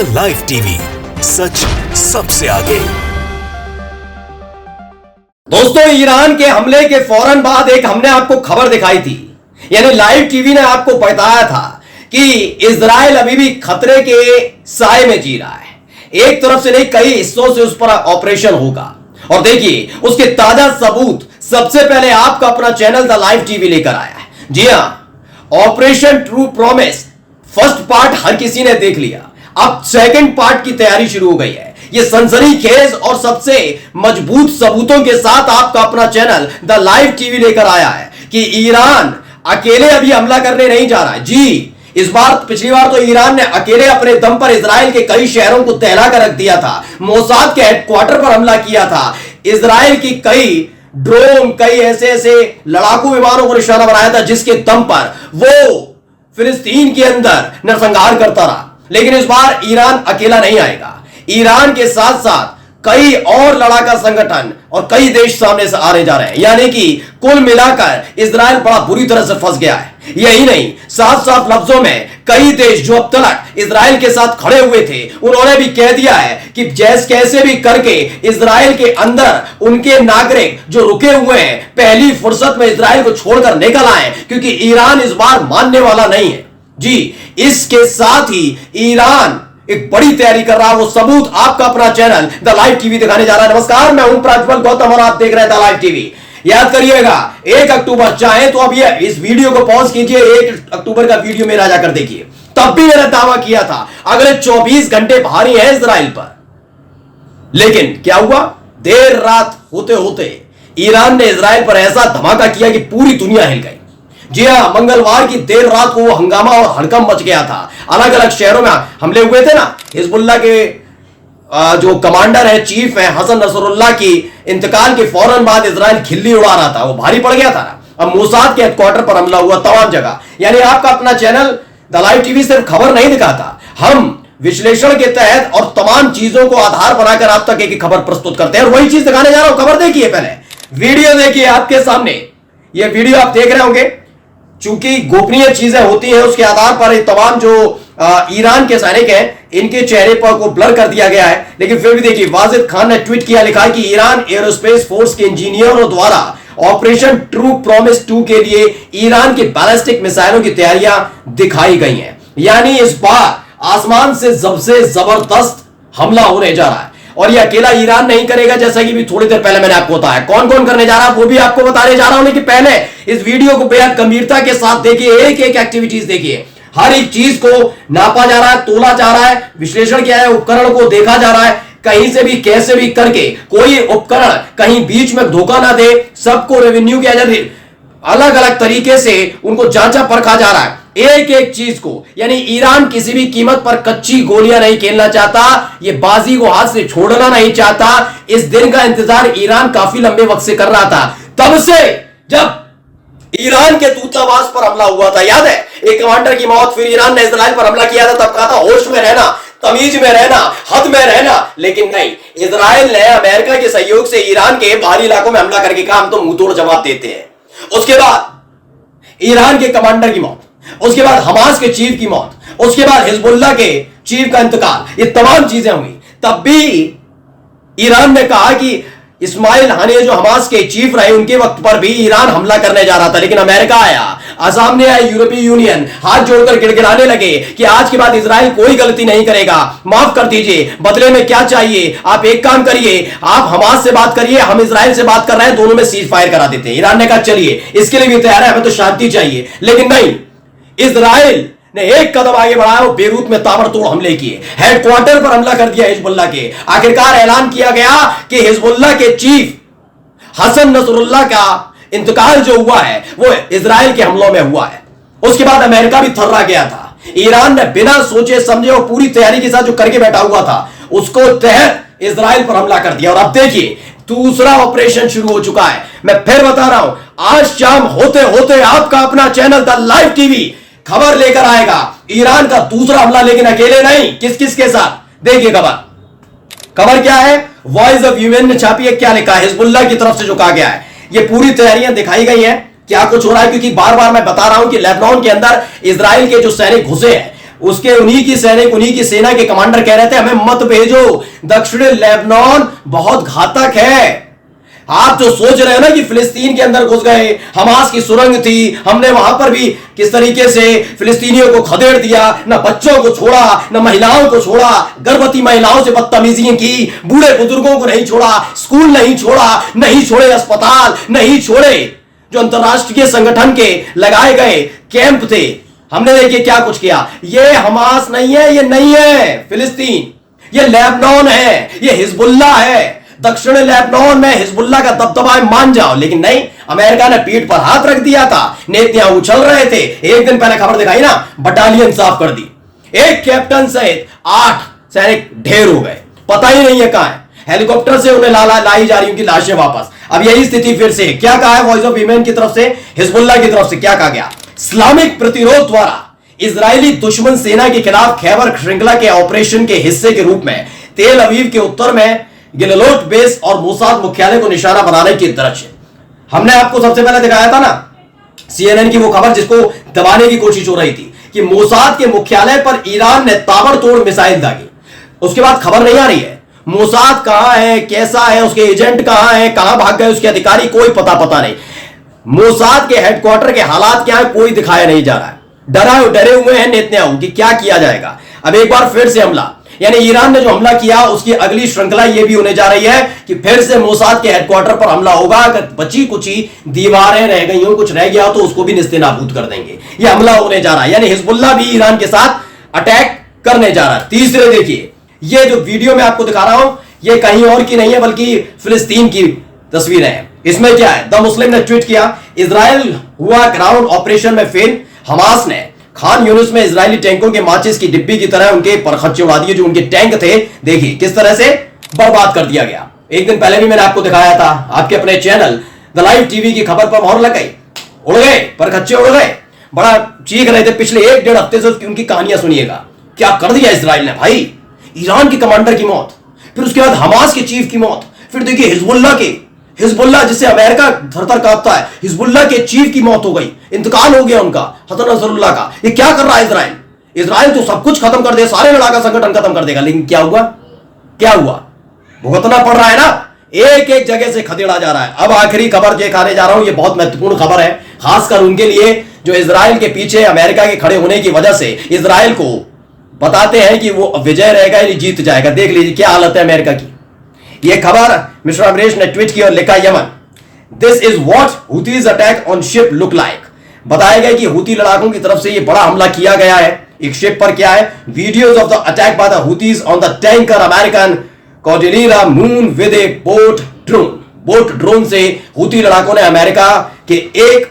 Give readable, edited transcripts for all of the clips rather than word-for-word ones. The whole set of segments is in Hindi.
द लाइव टीवी, सच सबसे आगे। दोस्तों, ईरान के हमले के फौरन बाद एक हमने आपको खबर दिखाई थी, यानी लाइव टीवी ने आपको बताया था कि इजराइल अभी भी खतरे के साए में जी रहा है। एक तरफ से नहीं, कई हिस्सों से उस पर ऑपरेशन होगा। और देखिए, उसके ताजा सबूत सबसे पहले आपका अपना चैनल द लाइव टीवी लेकर आया है। जी हां, operation true promise first part हर किसी ने देख लिया, अब सेकंड पार्ट की तैयारी शुरू हो गई है। ये सनसनीखेज और सबसे मजबूत सबूतों के साथ आपका अपना चैनल द लाइव टीवी लेकर आया है कि ईरान अकेले अभी हमला करने नहीं जा रहा है। जी, इस बार, पिछली बार तो ईरान ने अकेले अपने दम पर इजराइल के कई शहरों को दहला कर रख दिया था, मोसाद के हेडक्वार्टर पर हमला किया था, इजराइल की कई ड्रोन, कई ऐसे लड़ाकू विमानों को निशाना बनाया था, जिसके दम पर वो फिलिस्तीन के अंदर नरसंहार करता रहा। लेकिन इस बार ईरान अकेला नहीं आएगा। ईरान के साथ साथ कई और लड़ाका संगठन और कई देश सामने से आने जा रहे हैं, यानी कि कुल मिलाकर इजराइल बड़ा बुरी तरह से फंस गया है। यही नहीं, साफ साफ लफ्जों में कई देश जो अब तक इजराइल के साथ खड़े हुए थे, उन्होंने भी कह दिया है कि कैसे भी करके इजराइल के अंदर उनके नागरिक जो रुके हुए हैं, पहली फुर्सत में इजराइल को छोड़कर निकल आए, क्योंकि ईरान इस बार मानने वाला नहीं है। जी, इसके साथ ही ईरान एक बड़ी तैयारी कर रहा है। वो सबूत आपका अपना चैनल द लाइव टीवी दिखाने जा रहा है। नमस्कार, मैं हूं प्राज्वल गौतम और आप देख रहे हैं द लाइव टीवी। याद करिएगा, 1 अक्टूबर, चाहे तो अब ये इस वीडियो को पॉज कीजिए, 1 अक्टूबर का वीडियो मेरा जाकर देखिए। तब भी मैंने दावा किया था अगले 24 घंटे भारी है इजराइल पर। लेकिन क्या हुआ? देर रात होते होते ईरान ने इजराइल पर ऐसा धमाका किया कि पूरी दुनिया हिल गई। जी हां, मंगलवार की देर रात को वो हंगामा और हड़कंप मच गया था। अलग अलग शहरों में हमले हुए थे ना। हिजबुल्लाह के जो कमांडर है, चीफ है, हसन नसरुल्लाह की इंतकाल के फौरन बाद इजराइल खिल्ली उड़ा रहा था, वो भारी पड़ गया था ना। अब मोसाद के हेडक्वार्टर पर हमला हुआ, तमाम जगह। यानी आपका अपना चैनल द लाइव टीवी सिर्फ खबर नहीं दिखाता, हम विश्लेषण के तहत और तमाम चीजों को आधार बनाकर आप तक एक खबर प्रस्तुत करते हैं, और वही चीज दिखाने जा रहा हूं। खबर देखिए, पहले वीडियो देखिए आपके सामने। ये वीडियो आप देख रहे होंगे, चूंकि गोपनीय चीजें होती हैं, उसके आधार पर तमाम जो ईरान के सैनिक हैं, इनके चेहरे पर को ब्लर कर दिया गया है। लेकिन फिर भी देखिए, वाजिद खान ने ट्वीट किया, लिखा है कि ईरान एरोस्पेस फोर्स के इंजीनियरों द्वारा ऑपरेशन ट्रू प्रॉमिस 2 के लिए ईरान की बैलिस्टिक मिसाइलों की तैयारियां दिखाई गई हैं। यानी इस बार आसमान से सबसे जबरदस्त हमला होने जा रहा है, और ये अकेला ईरान नहीं करेगा, जैसा कि भी थोड़ी देर पहले मैंने आपको बताया। कौन कौन करने जा रहा है वो भी आपको बताने जा रहा हूं। लेकिन पहले इस वीडियो को बेहद गंभीरता के साथ देखिए, एक एक एक्टिविटीज देखिए, हर एक चीज को नापा जा रहा है, तोला जा रहा है, विश्लेषण किया है, उपकरण को देखा जा रहा है, कहीं से भी कैसे भी करके कोई उपकरण कहीं बीच में धोखा ना दे, सबको रेवेन्यू के अलग अलग तरीके से उनको जांचा परखा जा रहा है, एक एक चीज को। यानी ईरान किसी भी कीमत पर कच्ची गोलियां नहीं खेलना चाहता, ये बाजी को हाथ से छोड़ना नहीं चाहता। इस दिन का इंतजार ईरान काफी लंबे वक्त से कर रहा था, तब से जब ईरान के दूतावास पर हमला हुआ था। याद है, एक कमांडर की मौत, फिर ईरान ने इजराइल पर हमला किया था, तब कहा था होश में रहना, तमीज में रहना, हद में रहना। लेकिन नहीं, इजराइल ने अमेरिका के सहयोग से ईरान के बाहरी इलाकों में हमला करके कहा हम तो मुंह तोड़ जवाब देते हैं। उसके बाद ईरान के कमांडर की मौत, उसके बाद हमास के चीफ की मौत, उसके बाद हिजबुल्लाह के चीफ का इंतकाल, ये तमाम चीजें हुई। तब भी ईरान ने कहा कि इस्माइल हानिया जो हमास के चीफ रहे, उनके वक्त पर भी ईरान हमला करने जा रहा था। लेकिन अमेरिका आया, सामने आया यूरोपीय यूनियन, हाथ जोड़कर गिड़गिड़ाने लगे कि आज के बाद इजराइल कोई गलती नहीं करेगा, माफ कर दीजिए, बदले में क्या चाहिए, आप एक काम करिए, आप हमास से बात करिए, हम इजराइल से बात कर रहे हैं, दोनों में सीज फायर करा देते हैं। ईरान ने कहा चलिए, इसके लिए भी तैयार है, हमें तो शांति चाहिए। लेकिन नहीं, इजराइल ने एक कदम आगे बढ़ाया, वो बेरूत में ताबड़तोड़ हमले किए, हेडक्वार्टर पर हमला कर दिया हिजबुल्लाह के। आखिरकार ऐलान किया गया कि हिजबुल्लाह के चीफ हसन नसरुल्लाह का इंतकाल जो हुआ है वो इजराइल के हमलों में हुआ है। उसके बाद अमेरिका भी थर्रा गया था। ईरान ने बिना सोचे समझे और पूरी तैयारी के साथ जो करके बैठा हुआ था, उसको तहत इजराइल पर हमला कर दिया। और अब देखिए, दूसरा ऑपरेशन शुरू हो चुका है। मैं फिर बता रहा हूं, आज शाम होते होते आपका अपना चैनल द लाइव टीवी खबर लेकर आएगा ईरान का दूसरा हमला। लेकिन अकेले नहीं, किस किस के साथ, देखिए खबर क्या है। वॉइस ऑफ यूएन ने छापी है, क्या लिखा है, हिजबुल्लाह की तरफ से जो कहा गया है, ये पूरी तैयारियां दिखाई गई हैं, क्या कुछ हो रहा है। क्योंकि बार बार मैं बता रहा हूं कि लेबनान के अंदर इजराइल के जो सैनिक घुसे हैं, उसके उन्हीं की सैनिक, उन्हीं की सेना के कमांडर कह रहे थे हमें मत भेजो, दक्षिणी लेबनान बहुत घातक है। आप जो सोच रहे हो ना कि फिलिस्तीन के अंदर घुस गए, हमास की सुरंग थी, हमने वहां पर भी किस तरीके से फिलिस्तीनियों को खदेड़ दिया, ना बच्चों को छोड़ा, ना महिलाओं को छोड़ा, गर्भवती महिलाओं से बदतमीजी की, बूढ़े बुजुर्गों को नहीं छोड़ा, स्कूल नहीं छोड़ा, नहीं छोड़े अस्पताल, नहीं छोड़े जो अंतरराष्ट्रीय संगठन के लगाए गए कैंप थे, हमने देखिए क्या कुछ किया। ये हमास नहीं है, ये नहीं है फिलिस्तीन, ये लेबनान है, ये हिजबुल्ला है। दक्षिण लेबनान में हिजबुल्ला का दबदबा मान जाओ, लेकिन नहीं, अमेरिका ने पीठ पर हाथ रख दिया था। नेतन्याहू उछल रहे थे, एक दिन पहले खबर दिखाई ना, बटालियन साफ कर दी, एक कैप्टन सहित 8 सैनिक ढेर हो गए, पता ही नहीं है कहां है। हेलीकॉप्टर से उन्हें लाई जा रही उनकी लाशें वापस। अब यही स्थिति फिर से, क्या कहा है वॉइस ऑफ वीमेन की तरफ से, हिजबुल्ला की तरफ से क्या कहा गया? इस्लामिक प्रतिरोध द्वारा इजरायली दुश्मन सेना के खिलाफ खैबर श्रृंखला के ऑपरेशन के हिस्से के रूप में तेल अवीव के उत्तर में गिललोट बेस और मोसाद मुख्यालय को निशाना बनाने की दृश्य हमने आपको सबसे पहले दिखाया था ना, CNN की वो खबर जिसको दबाने की कोशिश हो रही थी कि मोसाद के मुख्यालय पर ईरान ने ताबड़तोड़ मिसाइल दागी। उसके बाद खबर नहीं आ रही है मोसाद कहां है, कैसा है, उसके एजेंट कहां है, कहां भाग गए उसके अधिकारी, कोई पता नहीं। मोसाद के हेडक्वार्टर के हालात क्या है कोई दिखाया नहीं जा रहा है। डरे हुए हैं नेतन्याहू कि क्या किया जाएगा। अब एक बार फिर से हमला, यानी ईरान ने जो हमला किया उसकी अगली श्रृंखला यह भी होने जा रही है कि फिर से मोसाद के हेडक्वार्टर पर हमला होगा। अगर बची कुची दीवारें रह गई हो, कुछ रह गया तो उसको भी निस्तेनाबूद कर देंगे। यह हमला होने जा रहा है, यानी हिजबुल्ला भी ईरान के साथ अटैक करने जा रहा है। तीसरे देखिए, ये जो वीडियो मैं आपको दिखा रहा हूं ये कहीं और की नहीं है बल्कि फिलिस्तीन की तस्वीरें हैं। इसमें क्या है, द मुस्लिम ने ट्वीट किया, इजराइल हुआ ग्राउंड ऑपरेशन में फेल, हमास ने खान यूनिस में इजरायली टैंकों के माचिस की डिब्बी की तरह उनके परखच्चे उड़ा दिए। जो उनके टैंक थे देखिए किस तरह से बर्बाद कर दिया गया। एक दिन पहले भी मैंने आपको दिखाया था, आपके अपने चैनल द लाइव टीवी की खबर पर मोहर लग गई, उड़ गए परखच्चे, उड़ गए, बड़ा चीख रहे थे। पिछले 1-1.5 हफ्ते से उनकी कहानियां सुनिएगा, क्या कर दिया इसराइल ने भाई। ईरान के कमांडर की मौत, फिर उसके बाद हमास के चीफ की मौत, फिर देखिए हिजबुल्ला जिससे अमेरिका थरथर कांपता है, हिजबुल्ला के चीफ की मौत हो गई, इंतकाल हो गया उनका, हसन नसरुल्लाह का। ये क्या कर रहा है इजराइल तो सब कुछ खत्म कर दे, सारे लड़ाका संगठन खत्म कर देगा, लेकिन क्या हुआ? भुगतना पड़ रहा है ना, एक जगह से खदेड़ा जा रहा है। अब आखिरी खबर दिखाने जा रहा हूं, ये बहुत महत्वपूर्ण खबर है, खासकर उनके लिए जो इजराइल के पीछे अमेरिका के खड़े होने की वजह से इजराइल को बताते हैं कि वो विजय रहेगा या जीत जाएगा। देख लीजिए क्या हालत है अमेरिका की। यह खबर मिस्टर अमरीश ने ट्वीट की और लिखा, Yemen, this is what हुतीज attack on ship look like. बताया गया कि हुती लड़ाकों की तरफ से यह बड़ा हमला किया गया है। एक शिप पर क्या है, videos of the attack by the Houthis on the tanker American Cordelia Moon with a boat drone से हुती लड़ाकों ने अमेरिका के एक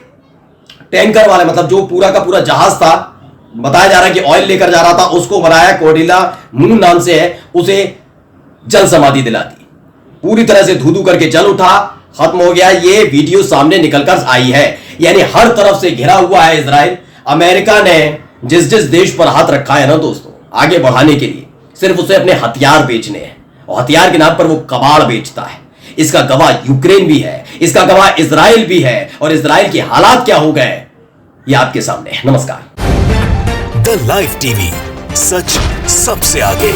टैंकर वाले, मतलब जो पूरा का पूरा जहाज था, बताया जा रहा है कि ऑयल लेकर जा रहा था, उसको बनाया, कॉर्डेलिया मून नाम से है, उसे जल समाधि दिला दी, पूरी तरह से धू करके जल उठा, खत्म हो गया। ये वीडियो सामने निकलकर आई है, यानी हर तरफ से घिरा हुआ है इजराइल। अमेरिका ने जिस देश पर हाथ रखा है ना दोस्तों, आगे बढ़ाने के लिए सिर्फ उसे अपने हथियार बेचने हैं, और हथियार के नाम पर वो कबाड़ बेचता है। इसका गवाह यूक्रेन भी है, इसका गवाह इजराइल भी है, और इजराइल के हालात क्या हो गए ये आपके सामने है। नमस्कार। द लाइव टीवी, सच सबसे आगे।